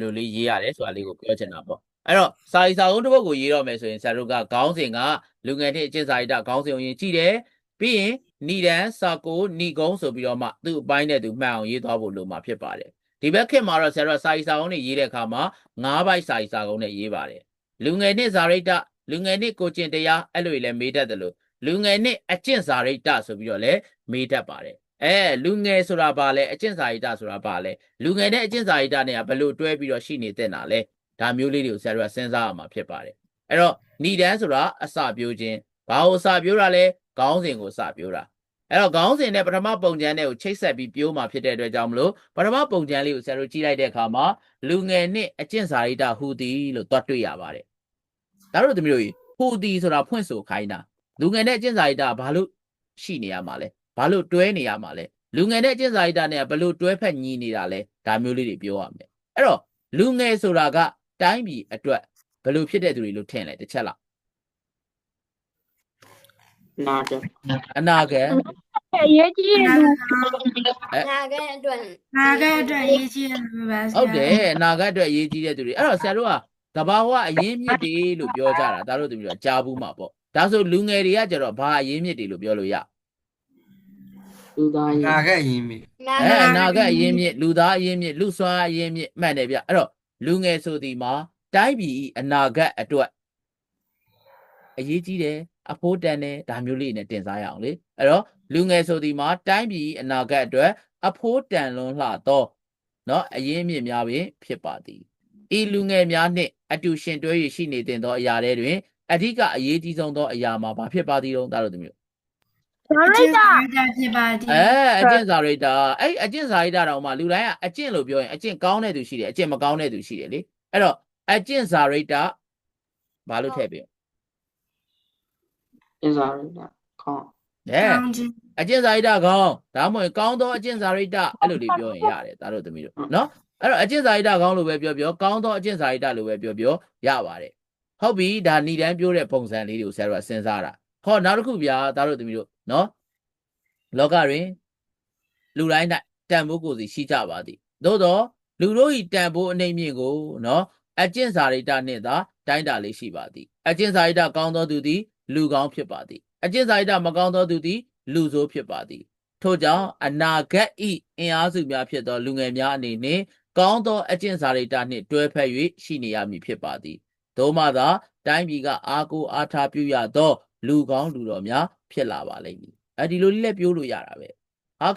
လိုလေးရေးရတယ်ဆိုတာလေးကိုပြောချင်တာပေါ့အဲ့တော့စာရေးစာအုပ်တစ်ပုဒ်ကိုရေးတော့မယ်ဆိုရင်ဆရာတို့ကခေါင်းစဉ်ကလူငယ်နှစ်အကျင့်စာရိတ္တခေါင်းစဉ်ကိုရင်ကြည့်တယ်ပြီးရင်ဏိဒန်းစာကိုဏိကုံးဆိုပြီးတော့မှသူ့အပိုင်းနဲ့သူမှန်အောင်ရေးသွားဖို့လိုမှာဖြစ်ပါတယ်ဒီဘက်ခေတ်မှာတော့ဆရာတို့စာရေးစာအုပ်နဲ့ရေးတဲ့အခါမှာ9ဘိုက်စာရေးစာအုပ်နဲ့ရေးပါတယ်လူငယ်နှစ်စာရိတ္တလူငယ်နှစ်ကိုကျင့်တရားအဲ့လိုလည်းမေးတတ်တယ်လို့လူငယ်နှစ်အကျင့်စာရိတ္တဆိုပြီးတော့လည်းမေးတတ်ပါတယ်လူငယ်ဆိုတာဘာလဲအကျင့်စာရိတ္တဆိုတာဘာလဲလူငယ်နဲ့အကျင့်စာရိတ္တနဲ့ကဘယ်လိုတွဲပြီးတော့ရှိနေတဲ့တာလဲဒါမျိုးလေးတွေကိုဆရာတို့ကစဉ်းစားရမှာဖြစ်ပါတယ်အဲ့တော့ဏိဒန်းဆိုတာအစပြိုးခြင်းဘာကိုစပြိုးတာလဲခေါင်းစဉ်ကိုစပြိုးတာအဲ့တော့ခေါင်းစဉ်နဲ့ပထမပုံချမ်းနဲ့ကိုချိတ်ဆက်ပြီးပြိုးမှာဖြစ်တဲ့အတွက်ကြောင့်မလို့ပထမပုံချမ်းလေးကိုဆရာတို့ကြည့်လိုက်တဲ့အခါမှာလူငယ်နဲ့အကျင့်စာရိတ္တဟူသည်လို့တွတ်တွေ့ရပါတယ်ဒါတို့သမီးတို့ဟူသည်ဆိုတာဖွင့်ဆိုခိုင်းတာလူငယ်နဲ့အကျင့်စာရိတ္တဘာလို့ရှိနေရမှာလဲဘာလို့တွဲနေရမှာလဲလူငယ်နဲ့အကျင့်စာရိတ္တနဲ့ဘယ်လိုတွဲဖက်ညီနေတာလဲဒါမျိုးလေးတွေပြောရမယ်အဲ့တော့လူငယ်ဆိုတာကတိုင်းပြည်အတွက်ဘယ်လိုဖြစ်တဲ့သူတွေလို့ထင်လဲတစ်ချက်လောက်အနာဂတ်ရေးကြည့်လူ နာဂတ်အတွက်ရေးကြည့်လူပါဆရာဟုတ်တယ်အနာဂတ်အတွက်အရေးကြီးတဲ့သူတွေအဲ့တော့ဆရာတို့ကသဘာဝအရင်းမြစ်တွေလို့ပြောကြတာဒါတို့သမီးတို့ကြားဘူးမှာပေါ့ဒါဆိုလူငယ်တွေကကျတော့ဘာအရင်းမြစ်တွေလို့ပြောလို့ရလူသားနာဂတ်အရင်းမြစ်အနာဂတ်အရင်းမြစ်လူသားအရင်းမြစ်လူစွမ်းအရင်းမြစ်မှန်တယ်ဗျအဲ့တော့လူငယ်ဆိုဒီမှာတိုင်းပြည်အနာဂတ်အတွက်အရေးကြီးတယ်အဖို့တန်တယ်ဒါမျိုးလေးနဲ့တင်စားရအောင်လေအဲ့တော့လူငယ်ဆိုဒီမှာတိုင်းပြည်အနာဂတ်အတွက်အဖို့တန်လွန်လှတော့เนาะအရင်းမြစ်များပင်ဖြစ်ပါသည်ဤလူငယ်များနှင့်အတူရှင်တွဲ၍ရှိနေတင်သောအရာတွေတွင်အဓိကအရေးကြီးဆုံးသောအရာမှာဘာဖြစ်ပါသည်တော့ဒါတို့မျိုးစာရိတ္တဖြစ်ပါသည်အကျင့်စာရိတ္တအဲ့အကျင့်စာရိတ္တတော့မှလူတိုင်းကအကျင့်လို့ပြောရင်အကျင့်ကောင်းတဲ့သူရှိတယ်အကျင့်မကောင်းတဲ့သူရှိတယ်လေအဲ့တော့အကျင့်စာရိတ္တဘာလို့ထည့်ပေးအကျင့်စာရိတ္တကောင်းအကျင့်စာရိတ္တကောင်းဒါမှမဟုတ်ကောင်းသောအကျင့်စာရိတ္တအဲ့လိုလေးပြောရင်ရတယ်ဒါတို့သမီးတို့နော်အဲ့တော့အကျင့်စာရိတ္တကောင်းလို့ပဲပြောကောင်းသောအကျင့်စာရိတ္တလို့ပဲပြောရပါတယ်ဟုတ်ပြီဒါဏိဒန်းပြောတဲ့ပုံစံလေးတွေကိုဆရာတို့ကစဉ်းစားတာဟောနောက်တစ်ခုဗျာဒါတို့သမီးတို့နော်လောကတွင်လူတိုင်း၌တန်ဖိုးကိုစီရှိကြပါသည်သို့တော့လူတို့ဤတန်ဖိုးအနေမြင့်ကိုနော်အကျင့်စာရိတ္တနှင့်သာတိုင်းတာလေးရှိပါသည်အကျင့်စာရိတ္တကောင်းသောသူသည်လူကောင်းဖြစ်ပါသည်အကျင့်စာရိတ္တမကောင်းသောသူသည်လူဆိုးဖြစ်ပါသည်ထို့ကြောင့်အနာဂတ်ဤအင်အားစုများဖြစ်သောလူငယ်များအနေနဲ့ကောင်းသောအကျင့်စာရိတ္တနှင့်တွဲဖက်၍ရှိနေရမည်ဖြစ်ပါသည်သို့မှသာတိုင်းပြည်ကအားကိုးအားထားပြုရသောလူကောင်းလူတော်များဖြစ်လာပါလိမ့်မည်ဒီလိုလေးလည်းပြောလို့ရတာပဲ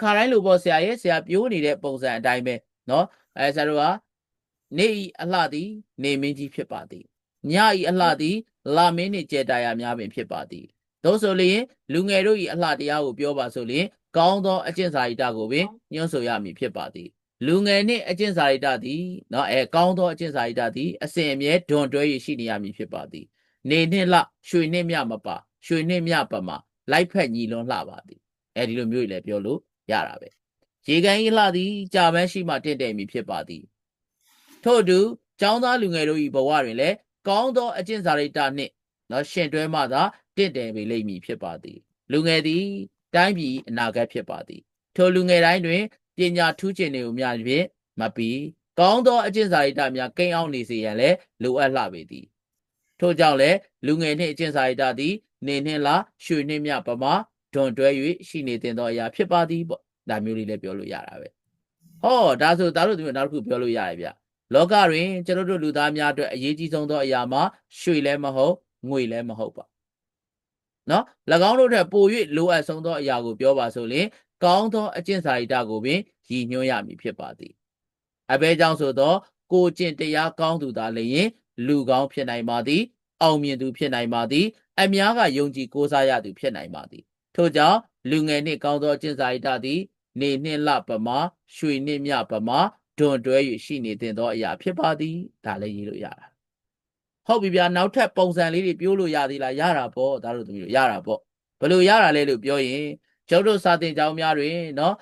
ခါတိုင်းလိုပေါ့ဆရာရဲ့ဆရာပြောနေတဲ့ပုံစံအတိုင်းပဲเนาะဆရာတို့ကနေဤအလှသည်နေမင်းကြီးဖြစ်ပါသည်ညဤအလှသည်လာမင်းနှင့်ကြဲတာယာများပင်ဖြစ်ပါသည်သို့ဆိုလျင်လူငယ်တို့ဤအလှတရားကိုပြောပါဆိုလျင်ကောင်းသောအကျင့်စာရိတ္တကိုပင်ညွှန်းဆိုရမည်ဖြစ်ပါသည်လူငယ်နှင့်အကျင့်စာရိတ္တသည်เนาะကောင်းသောအကျင့်စာရိတ္တသည်အစဉ်အမြဲဒွန်တွဲရရှိနေရမည်ဖြစ်ပါသည်နေနှင့်လှရွှေနှင့်မြမပါရွှေနှင့်မြပမာလိုက်ဖက်ညီလွန်လှပါသည်ဒီလိုမျိုးလည်းပြောလို့ရတာပဲရေကန်ဤလှသည်ကြာပန်းရှိမှတင့်တယ်မည်ဖြစ်ပါသည်ထို့အတူကျောင်းသားလူငယ်တို့၏ဘဝတွင်လည်းကောင်းသောအကျင့်စာရိတ္တနှင့်နော်ရှင်တွဲမှသာတင့်တယ်ပေလိမ့်မည်ဖြစ်ပါသည်လူငယ်သည်တိုင်းပြည်အနာဂတ်ဖြစ်ပါသည်ထိုလူငယ်တိုင်းတွင်ပညာထူးချင်နေကိုများဖြင့်မပီကောင်းသောအကျင့်စာရိတ္တများကိန်းအောင်နေစေရန်လည်းလိုအပ်လှပေသည်ထို့ကြောင့်လည်းလူငယ်နှင့်အကျင့်စာရိတ္တသည်နေနှင့်လားရွှေနှင့်မြပမာဒွန်တွဲ၍ရှိနေတင်သောအရာဖြစ်ပါသည်ပေါ့ဒါမျိုးလေးလည်းပြောလို့ရတာပဲဟောဒါဆိုဒါတို့ဒီနောက်တစ်ခုပြောလို့ရတယ်ဗျလောကတွင်ကျွန်တော်တို့လူသားများအတွက်အရေးကြီးဆုံးသောအရာမှာရွှေလည်းမဟုတ်ငွေလည်းမဟုတ်ပါနော်၎င်းတို့ထက်ပို၍လိုအပ်ဆုံးသောအရာကိုပြောပါဆိုရင်ကောင်းသောအကျင့်စာရိတ္တကိုပင်ရည်ညွှန်းရမည်ဖြစ်ပါသည်အဘဲကြောင့်ဆိုသောကိုကျင့်တရားကောင်းသူသာလျှင်လူကောင်းဖြစ်နိုင်ပါသည်အောင်မြင်သူဖြစ်နိုင်ပါသည်အများကယုံကြည်ကိုးစားရသူဖြစ်နိုင်ပါသည်ထို့ကြောင့်လူငယ်နှင့်ကောင်းသောအကျင့်စာရိတ္တသည်နေနှင့်လပမာရွှေနှင့်မြပမာဒွန်တွဲ၍ရှိနေတင်သောအရာဖြစ်ပါသည်ဒါလည်းရေးလို့ရတာဟုတ်ပြီဗျာနောက်ထပ်ပုံစံလေးတွေပြောလို့ရသေးလားရတာပေါ့ဒါတို့သမီးတို့ရတာပေါ့ဘယ်လိုရတာလဲလို့ပြောရင်ကျုပ်တို့စာသင်ကျောင်းများတွင်เนาะ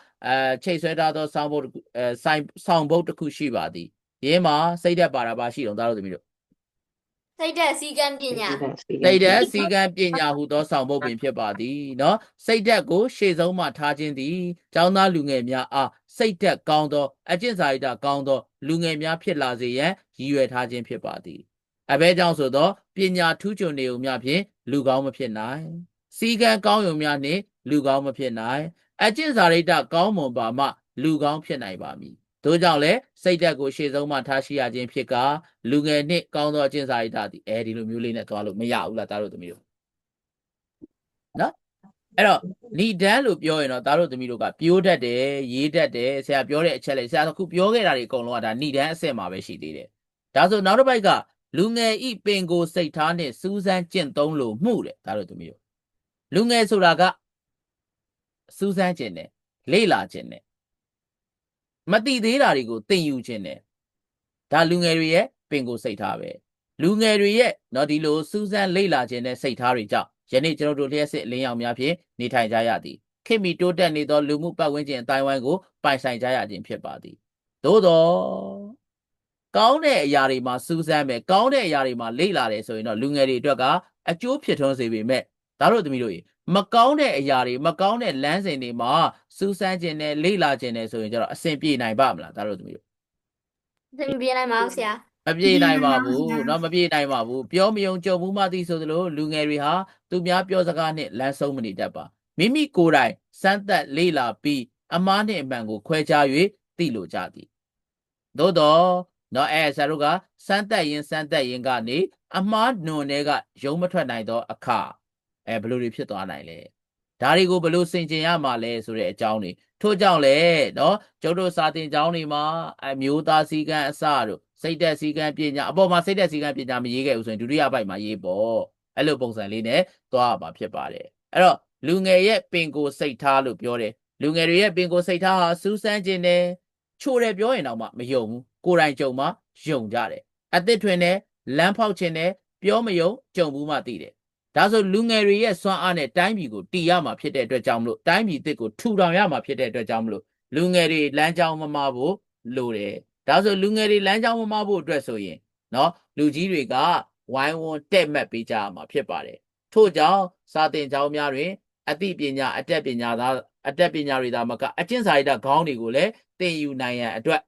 ချိတ်ဆွဲထားသောဆောင်းဘုတ်ဆောင်းဘုတ်တစ်ခုရှိပါသည်ရင်းမှာစိတ်သက်ပါတာပါရှိတော့ဒါတို့သမီးတို့ စိတ်ဓာတ်စည်းကမ်းပညာ စိတ်ဓာတ်စည်းကမ်းပညာဟူသောဆောင်ပုဒ်ပင်ဖြစ်ပါသည်နော်စိတ်ဓာတ်ကိုရှေ့ဆုံးမှထားခြင်းသည်ကျောင်းသားလူငယ်များအားစိတ်ဓာတ်ကောင်းသောအကျင့်စာရိတ္တကောင်းသောလူငယ်များဖြစ်လာစေရန်ရည်ရွယ်ထားခြင်းဖြစ်ပါသည်အဘဲကြောင့်ဆိုသောပညာထူးချွန်နေုံများဖြင့်လူကောင်းမဖြစ်နိုင်စည်းကမ်းကောင်းယုံများနှင့်လူကောင်းမဖြစ်နိုင်အကျင့်စာရိတ္တကောင်းမွန်ပါမှလူကောင်းဖြစ်နိုင်ပါမည်တို့ကြောင့်လည်းစိတ်ဓာတ်ကိုရှေ့ဆုံးမှထားရှိရခြင်းဖြစ်ကလူငယ်နှင့်ကောင်းသောအကျင့်စာရိတ္တသည်ဒီလိုမျိုးလေးနဲ့သွားလို့မရဘူးလားသားတို့သမီးတို့နော်အဲ့တော့ဏိဒန်းလို့ပြောရင်တော့သားတို့သမီးတို့ကပြိုးတတ်တယ်ရေးတတ်တယ်ဆရာပြောတဲ့အချက်လေးဆရာအခုပြောခဲ့တာတွေအကုန်လုံးကဒါဏိဒန်းအဆင့်မှာပဲရှိသေးတယ်ဒါဆိုနောက်တစ်ပိုက်ကလူငယ်ဤပင်ကိုစိတ်ထားနှင့်စူးစမ်းကျင့်သုံးလို့မှုတဲ့သားတို့သမီးတို့လူငယ်ဆိုတာကစူးစမ်းကျင့်တယ်လေ့လာကျင့်တယ်မတိသေးတာတွေကိုသင်ယူခြင်းနဲ့ဒါလူငယ်တွေရဲ့ပင်ကိုစိတ်ထားပဲလူငယ်တွေရဲ့เนาะဒီလိုစူးစမ်းလေ့လာခြင်းနဲ့စိတ်ထားတွေကြောင့်ယနေ့ကျွန်တော်တို့လျှက်စစ်အလင်းရောင်များဖြင့်နေထိုင်ကြရသည်ခေတ်မီတိုးတက်နေသောလူမှုပတ်ဝန်းကျင်အတိုင်းဝိုင်းကိုပိုင်ဆိုင်ကြရခြင်းဖြစ်ပါသည်သို့သောကောင်းတဲ့အရာတွေမှာစူးစမ်းမယ်ကောင်းတဲ့အရာတွေမှာလေ့လာတယ်ဆိုရင်တော့လူငယ်တွေအတွက်ကအကျိုးဖြစ်ထွန်းစေပေမဲ့ဒါတို့သမီးတို့မကောင်းတဲ့အရာတွေမကောင်းတဲ့လမ်းစဉ်တွေမှာစူးစမ်းခြင်းနဲ့လေ့လာခြင်းနဲ့ဆိုရင်ကျတော့အဆင်ပြေနိုင်ပါမလားဒါတို့သမီးတို့ သင်ပြနိုင်ပါဦးဆရာ မပြေနိုင်ပါဘူးเนาะမပြေနိုင်ပါဘူးပြောမယုံကြုံမှုမှသိဆိုသလိုလူငယ်တွေဟာသူများပြောစကားနဲ့လမ်းဆုံးမနေတတ်ပါမိမိကိုယ်တိုင်စမ်းသပ်လေ့လာပြီးအမှားနှင့်အမှန်ကိုခွဲခြား၍သိလိုကြသည်သို့တော့เนาะဆရာတို့ကစမ်းသပ်ရင်ကနေအမှားနွန်တွေကရုံမထွက်နိုင်သောအခါဘယ်လိုတွေဖြစ်သွားနိုင်လဲဒါတွေကိုဘယ်လိုဆင်ခြင်ရမှာလဲဆိုတဲ့အကြောင်းတွေထို့ကြောင့်လေเนาะကျုပ်တို့စာသင်ကျောင်းတွေမှာအမျိုးသားစည်းကမ်းအစတို့စိတ်သက်စည်းကမ်းပညာအပေါ်မှာစိတ်သက်စည်းကမ်းပညာမရေးခဲ့ဘူးဆိုရင်ဒုတိယပိုက်မှာရေးပေါ့အဲ့လိုပုံစံလေးနဲ့သွားမှာဖြစ်ပါတယ်အဲ့တော့လူငယ်ရဲ့ပင်ကိုစိတ်ထားလို့ပြောတယ်လူငယ်တွေရဲ့ပင်ကိုစိတ်ထားဟာစူးစမ်းခြင်းနဲ့ချို့တယ်ပြောရင်တော့မှမယုံဘူးကိုယ်တိုင်ကြုံမှယုံကြတယ်အသစ်ထွင်နဲ့လမ်းဖောက်ခြင်းနဲ့ပြောမယုံကြုံဘူးမှသိတယ်ဒါဆိုလူငယ်တွေရဲ့စွမ်းအားနဲ့တိုင်းပြည်ကိုတည်ရမှာဖြစ်တဲ့အတွက်ကြောင့်မလို့တိုင်းပြည်အသစ်ကိုထူထောင်ရမှာဖြစ်တဲ့အတွက်ကြောင့်မလို့လူငယ်တွေလမ်းကြောင်းမမဖို့လိုတယ်ဒါဆိုလူငယ်တွေလမ်းကြောင်းမမဖို့အတွက်ဆိုရင်เนาะလူကြီးတွေကဝိုင်းဝန်းတက်မှတ်ပေးကြရမှာဖြစ်ပါတယ်ထို့ကြောင့်စာသင်ကျောင်းများတွင်အသိပညာအတတ်ပညာတွေသာမကအကျင့်စာရိတ္တခေါင်းတွေကိုလည်းသင်ယူနိုင်ရန်အတွက်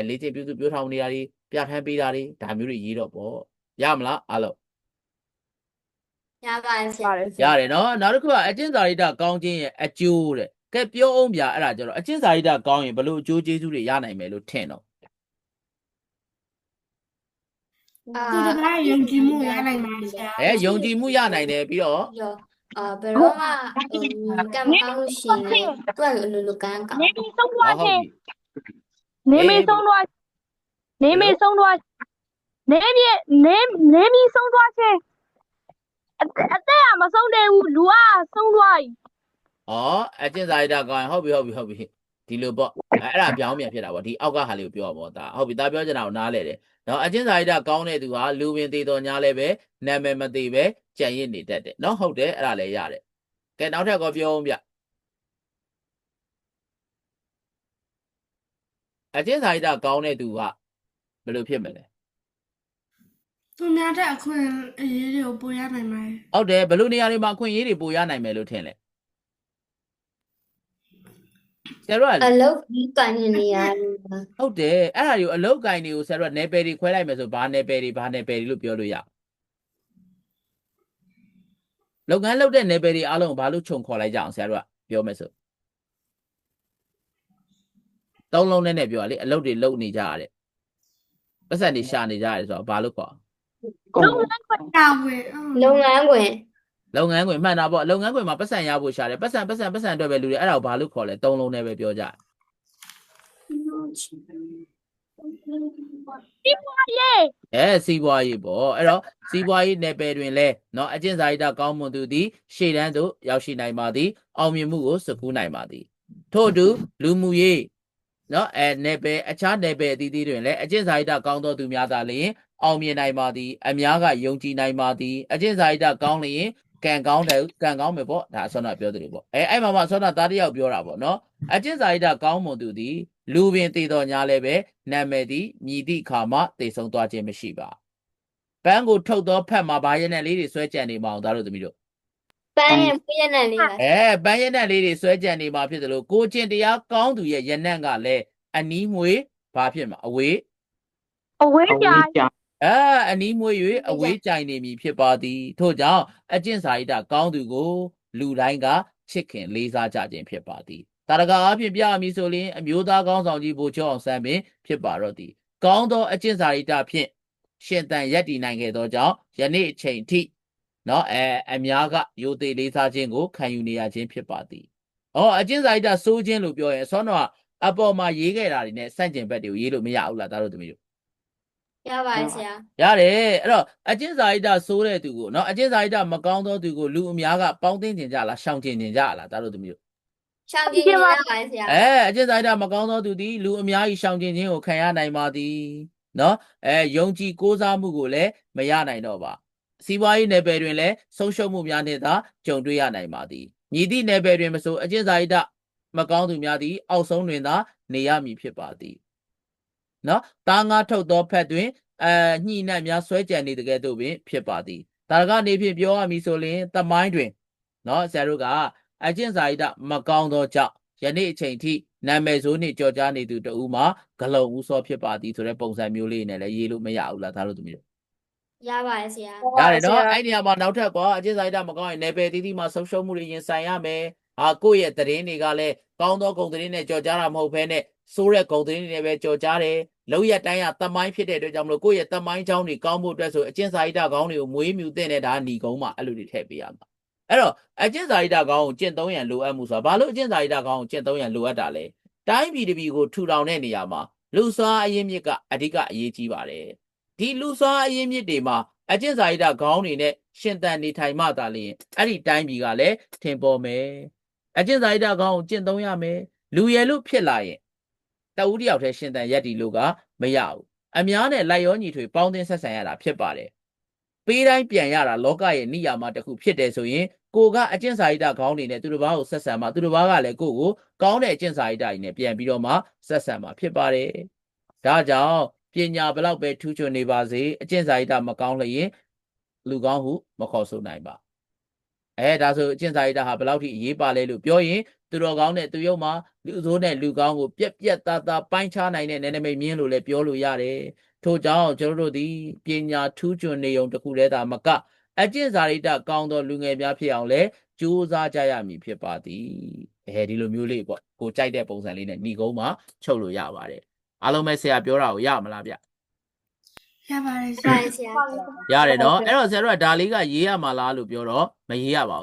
လေ့ကျင့်ပြုစုပြောထောင်နေတာတွေပြဋ္ဌာန်းပေးတာတွေဒါမျိုးတွေရေးတော့ပေါ့ရမလားအားလုံးရပါတယ်ဆရာရတယ်နော်နောက်တစ်ခုကအကျင့်စာရိတ္တကောင်းခြင်းရဲ့အကျိုးတဲ့ကဲပြောအောင်ဗျာအဲ့ဒါကျတော့အကျင့်စာရိတ္တကောင်းရင်ဘယ်လိုအကျိုးကျေးဇူးတွေရနိုင်မယ်လို့ထင်တော့သူတကားယုံကြည်မှုရနိုင်ပါဆရာယုံကြည်မှုရနိုင်တယ်ပြီးတော့ဘယ်တော့မှကံကောင်းလို့ရှိရင်သူ့အလိုလိုကံကောင်းနေမီဆုံးသွားခြင်းနေမီဆုံးသွားနေမီဆုံးသွားခြင်းအသက်ကမဆုံးသေးဘူးလူကဆုံးသွားပြီအကျင့်စာရိတ္တကောင်းရင်ဟုတ်ပြီဒီလိုပေါ့အဲ့ဒါပြောင်းပြန်ဖြစ်တာပေါ့ဒီအောက်ကဟာလေးကိုပြောပါဒါဟုတ်ပြီဒါပြောချင်တာကိုနားလဲတယ်နော်အကျင့်စာရိတ္တကောင်းတဲ့သူဟာလူပင်သေးတော်ညာလည်းပဲနာမည်မသေးပဲကြံရစ်နေတတ်တယ်နော်ဟုတ်တယ်အဲ့ဒါလည်းရတယ်ကဲနောက်ထပ်ကောပြောအောင်ဗျအကျင့်စာရိတ္တကောင်းတဲ့သူကဘယ်လိုဖြစ်မလဲသူများတဲ့အခွင့်အရေးတွေကိုပိုရနိုင်မယ်ဟုတ်တယ်ဘယ်လိုနေရာတွေမှာအခွင့်အရေးတွေပိုရနိုင်မယ်လို့ထင်လဲဆရာတို့အလုပ်ကိုင်နေရဟုတ်တယ်အဲ့ဒါတွေကိုအလုပ်ကိုင်တွေကိုဆရာတို့နယ်ပယ်တွေခွဲလိုက်မယ်ဆိုဘာနယ်ပယ်တွေလို့ပြောလို့ရလုပ်ငန်းလုပ်တဲ့နယ်ပယ်တွေအားလုံးဘာလို့ခြုံခေါ်လိုက်ကြအောင်ဆရာတို့ကပြောမယ်ဆိုသုံးလုံးနဲ့ပြောရလေအလုပ်တွေလုပ်နေကြရတဲ့ပတ်စံတွေရှာနေကြရတယ်ဆိုတော့ဘာလို့ခေါ်လုပ်ငန်းခွင်တာဝန်လုပ်ငန်းခွင်မှန်တာပေါ့လုပ်ငန်းခွင်မှာပတ်စံရဖို့ရှာတယ်ပတ်စံအတွက်ပဲလူတွေအဲ့ဒါကိုဘာလို့ခေါ်လဲသုံးလုံးနဲ့ပဲပြောကြစီးပွားရေးစီးပွားရေးပေါ့အဲ့တော့စီးပွားရေးနယ်ပယ်တွင်လဲเนาะအကျင့်စာရိတ္တကောင်းမွန်သူသည်ရှေ့တန်းသို့ရောက်ရှိနိုင်ပါသည်အောင်မြင်မှုကိုစကူးနိုင်ပါသည်ထို့အတူလူမှုရေးเนาะနယ်ပယ်အခြားနယ်ပယ်အသီးသီးတွင်လဲအကျင့်စာရိတ္တကောင်းသောသူများသာလျှင်အောင်မြင်နိုင်ပါသည်အများကယုံကြည်နိုင်ပါသည်အကျင့်စာရိတ္တကောင်းလျှင်ကံကောင်းမယ်ပေါ့ဒါအစောနာပြောသလိုပေါ့အဲ့မှာအစောနာသားတယောက်ပြောတာပေါ့နော်အကျင့်စာရိတ္တကောင်းမွန်သူသည်လူပင်တည်တော်ညာလည်းပဲနာမည်သည်မြည်သည့်ခါမှတည်ဆုံးသွားခြင်းမရှိပါ ပန်းကိုထုတ်သောဖက်မှာဘာရက်နဲ့လေးတွေဆွဲကြံနေမအောင်သားတို့သမီးတို့ ပန်းရဲ့ပြည့်နဲ့လေးပါ ပန်းရက်နဲ့လေးတွေဆွဲကြံနေမှာဖြစ်တယ်လို့ကိုကျင်တရားကောင်းသူရဲ့ယနံ့ကလည်းအနီးမွေဘာဖြစ်မှာအဝေး အဝေးကြ အနီးမွေ၍အဝေးကြိုင်နေမည်ဖြစ်ပါသည်ထို့ကြောင့်အကျင့်စာရိတ္တကောင်းသူကိုလူတိုင်းကချစ်ခင်လေးစားကြခြင်းဖြစ်ပါသည်တာရကအားဖြင့်ပြရမည်ဆိုရင်အမျိုးသားကောင်းဆောင်ကြီးဘိုလ်ချုပ်အောင်ဆန်းပင်ဖြစ်ပါတော့သည်ကောင်းသောအကျင့်စာရိတ္တဖြင့်ရှင်သန်ရပ်တည်နိုင်ခဲ့သောကြောင့်ယနေ့အချိန်ထိနော်အများကယိုသေးလေးစားခြင်းကိုခံယူနေရခြင်းဖြစ်ပါသည်အကျင့်စာရိတ္တစိုးခြင်းလို့ပြောရင်ဆောတော့အပေါ်မှာရေးခဲ့တာတွေနဲ့စန့်ကျင်ဘက်တွေကိုရေးလို့မရဘူးလားသားတို့သမီးတို့ ရပါတယ်ဆရာ ရတယ်အဲ့တော့အကျင့်စာရိတ္တစိုးတဲ့သူကိုနော်အကျင့်စာရိတ္တမကောင်းသောသူကိုလူအများကပေါင်းသိကြလားရှောင်ကျင်ကြလားသားတို့သမီးတို့ ရှောင်းကြည့်ရပါတယ်ဆရာ အကျင့်စာရိတ္တမကောင်းသောသူသည်လူအများကြီးရှောင်ကျင်ခြင်းကိုခံရနိုင်ပါသည်နော်ယုံကြည်ကိုးစားမှုကိုလည်းမရနိုင်တော့ပါစီးပွားရေးနယ်ပယ်တွင်လည်းဆုံးရှုံးမှုများနှင့်သာကြုံတွေ့ရနိုင်ပါသည်ညီသည့်နယ်ပယ်တွင်မဆိုအကျင့်စာရိတ္တမကောင်းသူများသည်အောက်ဆုံးတွင်သာနေရမည်ဖြစ်ပါသည်နော်တာငါထုတ်သောဖက်တွင်ညှိနှံ့များဆွဲကြံနေတကယ်တော့ပင်ဖြစ်ပါသည်ဒါကနေဖြင့်ပြောရမည်ဆိုရင်သမိုင်းတွင်နော်ဆရာတို့ကအကျင့်စာရိတ္တမကောင်းသောကြောင့်ယနေ့အချိန်ထိနာမည်ဆိုးနှင့်ကြော်ကြားနေသူတဦးမှာဂလုံဦးစောဖြစ်ပါသည်ဆိုတဲ့ပုံစံမျိုးလေးနဲ့လည်းရေးလို့မရဘူးလားသားတို့သမီးတို့ ရပါတယ်ဆရာ ရတယ်နော်အဲ့ဒီနေရာမှာနောက်ထပ်ကအကျင့်စာရိတ္တမကောင်းရင်နယ်ပယ်တီးတီးမှာဆုံးရှုံးမှုတွေရင်ဆိုင်ရမယ်ကိုယ့်ရဲ့သတင်းတွေကလည်းကောင်းသောဂုဏ်သတင်းနဲ့ကြော်ကြားတာမဟုတ်ဘဲနဲ့စိုးတဲ့ဂုဏ်သတင်းတွေနဲ့ပဲကြော်ကြားတယ်လောက်ရတိုင်းကသမိုင်းဖြစ်တဲ့အတွက်ကြောင့်မလို့ကိုယ့်ရဲ့သမိုင်းချောင်းတွေကောင်းဖို့အတွက်ဆိုအကျင့်စာရိတ္တကောင်းတွေကိုမွေးမြူသင့်တဲ့ဒါညီကုန်းမှာအဲ့လိုတွေထည့်ပေးရမှာအဲ့တော့အကျင့်စာရိတ္တကောင်းကိုကျင့်သုံးရန်လိုအပ်မှုဆိုတာဘာလို့အကျင့်စာရိတ္တကောင်းကိုကျင့်သုံးရန်လိုအပ်တာလဲတိုင်းပြည်တစ်ပြည်ကိုထူထောင်တဲ့နေရာမှာလူစွမ်းအရင်းမြစ်ကအဓိကအရေးကြီးပါတယ်ဒီလူစွမ်းအရင်းမြစ်တွေမှာအကျင့်စာရိတ္တကောင်းတွေနဲ့ရှင်သန်နေထိုင်မှသာလျှင်အဲ့ဒီတိုင်းပြည်ကလည်းထင်ပေါ်မယ်အကျင့်စာရိတ္တကောင်းကိုကျင့်သုံးရမယ်လူရည်လို့ဖြစ်လာရင်တဦးတယောက်တည်းရှင်သန်ရက်ဒီလို့ကမရဘူးအများနဲ့လိုက်ရောညီထွေပေါင်းသင်းဆက်ဆံရတာဖြစ်ပါတယ်ပေးတိုင်းပြန်ရတာလောကရဲ့နိယာမတစ်ခုဖြစ်တယ်ဆိုရင်ကိုကအကျင့်စာရိတ္တကောင်းတွေနဲ့သူတစ်ပါးကိုဆက်ဆံမှသူတစ်ပါးကလည်းကိုကိုကောင်းတဲ့အကျင့်စာရိတ္တတွေနဲ့ပြန်ပြီးတော့မှဆက်ဆံမှဖြစ်ပါတယ်ဒါကြောင့်ပညာဘလောက်ပဲထူးချွန်နေပါစေအကျင့်စာရိတ္တမကောင်းလျင်လူကောင်းဟုမခေါ်ဆိုနိုင်ပါဒါဆိုအကျင့်စာရိတ္တဟာဘလောက်ထိအရေးပါလဲလို့ပြောရင်သူတော်ကောင်းတဲ့သူရုပ်မှာလူဆိုးနဲ့လူကောင်းကိုပြက်ပြက်သားသားပိုင်းခြားနိုင်တဲ့နယ်နိမိတ်မြင်းလို့လည်းပြောလို့ရတယ်ထို့ကြောင့်ကျွန်တော်တို့ဒီပညာထူးချွန်နေုံတစ်ခုတည်းသာမကအကျင့်စာရိတ္တကောင်းသောလူငယ်များဖြစ်အောင်လဲကြိုးစားကြရမည်ဖြစ်ပါသည်ဒီလိုမျိုးလေးပေါ့ကိုကြိုက်တဲ့ပုံစံလေးနဲ့ညီကုန်းမှာချုပ်လို့ရပါတယ်အားလုံးပဲဆရာပြောတာကိုရမလားဗျ ရပါတယ်ဆ ပါ ရာ ဆရာ ရတယ်နော်အဲ့တော့ဆရာတို့ကဒါလေးကရေးရမှာလားလို့ပြောတော့မရေးရပါဘူး